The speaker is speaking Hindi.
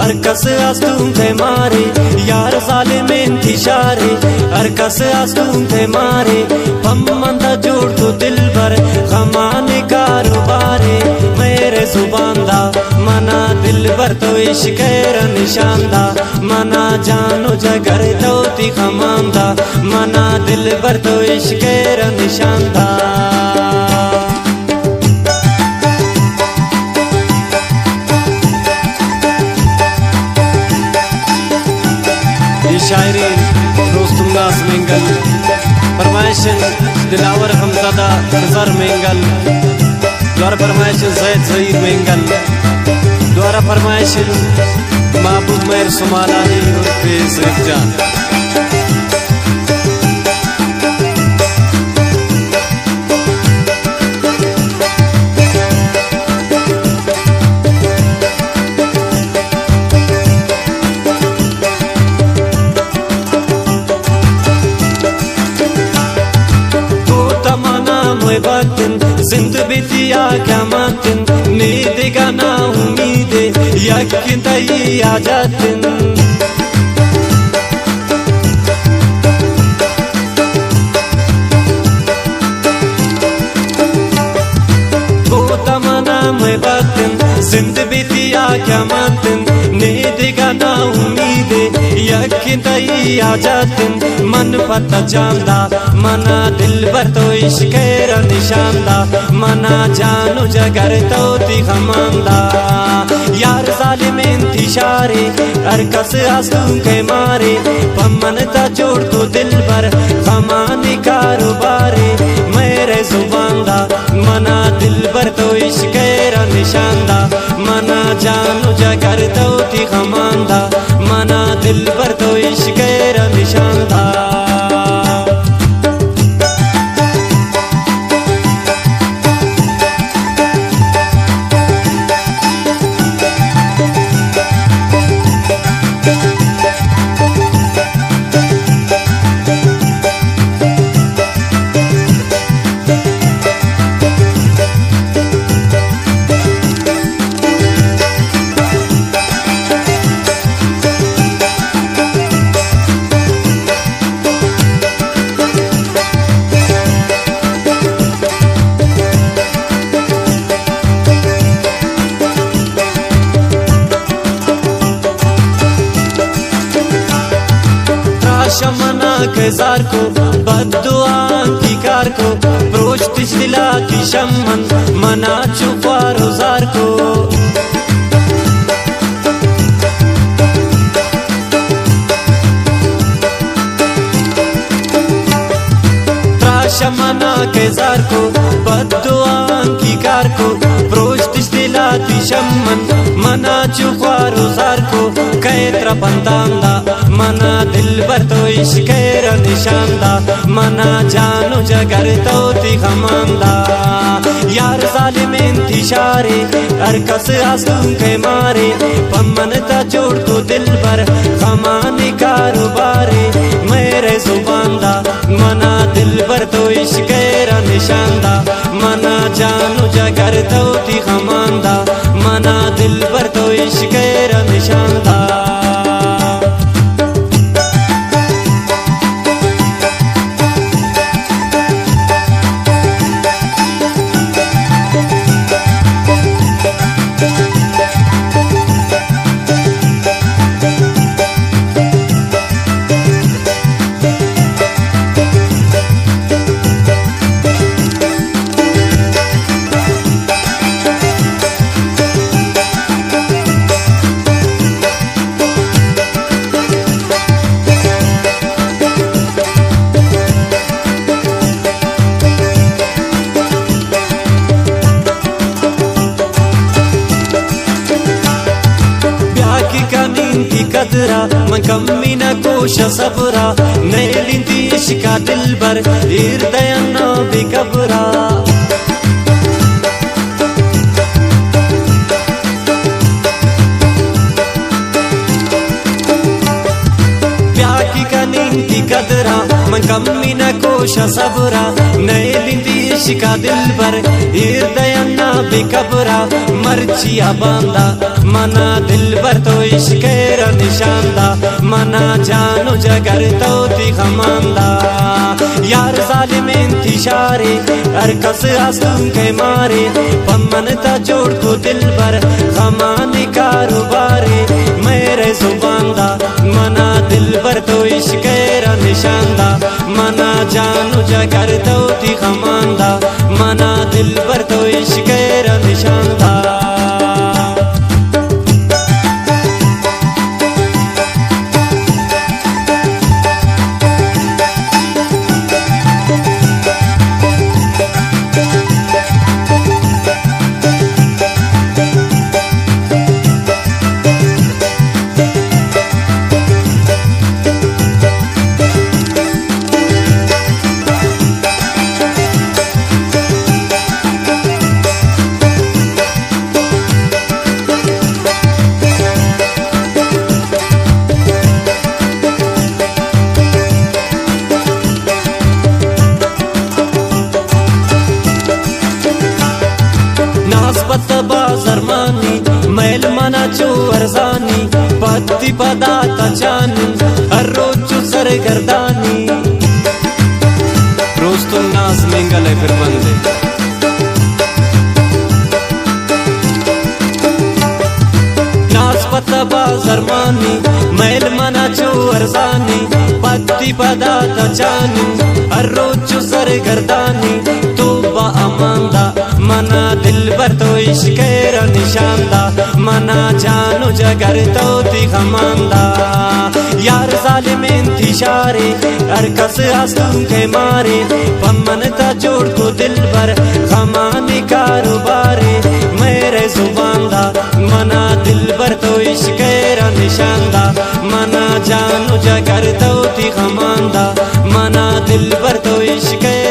अरकस आस्तूं थे मारे यार सालिमें थी शारे अरकस आस्तूं थे मारे पम्मंदा जोड़ तो दिल भर खमाने कारोबारे मेरे जुबानदा मना दिल भर तो इश्क निशानदा मना जानो जगर तो ती खमांदा मना दिल भर तो इश्क निशानदा। शायरी रोस्तुम नास मेंगल फरमाइशन दिलावर हमजादा नज़र मेंगल द्वारा फरमाइशन ज़ैद ज़हीर मेंगल द्वारा फरमाइशन महबूब मेहर सुमालानी उर्फ़े ज़ैद जान। जिंद बितिया क्या मातिन नींद का ना उम्मीद यकीन तई आ जातिन वो तमन्ना में बातिन जिंद बितिया क्या मातिन नींद का ना उम्मीद यकीन तई आ जातिन मन पता जानदा मना दिल भर तो इश्क निशानदा मना जानो जगर तो ती खमांदा यार सालिमें थी शारे अरकस आस्तूं के मारे पम्मनता जोड़ तो दिल भर खमाने कारोबारे मेरे जुबानदा मना दिल भर तो इश्क निशानदा मना जानो जगर तो ती खमांदा मना दिल भर तो इश्क निशानदा। मना के जार को बद्दुआ की कार को प्रोच दिला की शमन मना चुपा रोजार को मना के जार को बद्दुआ की कार को प्रोच दिला की शमन मना चुपा रोजार को कैत्रा बंदांदा मना दिल भर तो इश्क निशानदा मना जानो जगर तो ती खमांदा यार सालिमें थी शारे अरकस आस्तूं के मारे पम्मनता जोड़ तो दिल भर खमाने कारोबारे मेरे जुबानदा मना दिल भर तो इश्क निशानदा मना जानो जगर तो ती खमांदा मना दिल भर तो इश्क निशानदा। कदरा मन कम्मी न कोश सबरा नेलिंती इश्का दिल भर हृदय न बिकबरा प्यार की कनींती कदरा मन कमी न कोशा सबरा नए लिंदी इश्का दिल बर हृदयना बेकबरा मर्चिया बांदा मना दिल बर तो इश्केर निशानदा मना जानो जगर तो ती खमांदा यार जालिम इंतिशारे हर कस आस्तुम के मारे पमन ता जोड़ तो दिल बर खमाने कारोबारे मेरे जुबानदा मना दिल बर तो इश्केर निशानदा मना जानो जगर तो ती खमांदा मना दिल बर तो इश्केर निशानदा नास्पत बाजरमानी मैल मना चो अरजानी पत्ती पदा तचानी हर रोज सरगर्दानी रोज तो नास मिंगल है फिर बंदे नास्पत बाजरमानी मैल मना चो अरजानी पत्ती पदा तचानी हर रोज सरगर्दानी तो बा अमांदा मना दिल बर तो इश्केर निशानदा मना जानो जगर तो ती खमांदा यार जालिम इंतिशारे हर कस आस्तुम के मारे पमन ता जोड़ को दिल बर खमाने कारोबारे मेरे जुबानदा मना दिल बर तो इश्केर निशानदा मना जानो जगर तो ती खमांदा मना दिल बर तो इश्केर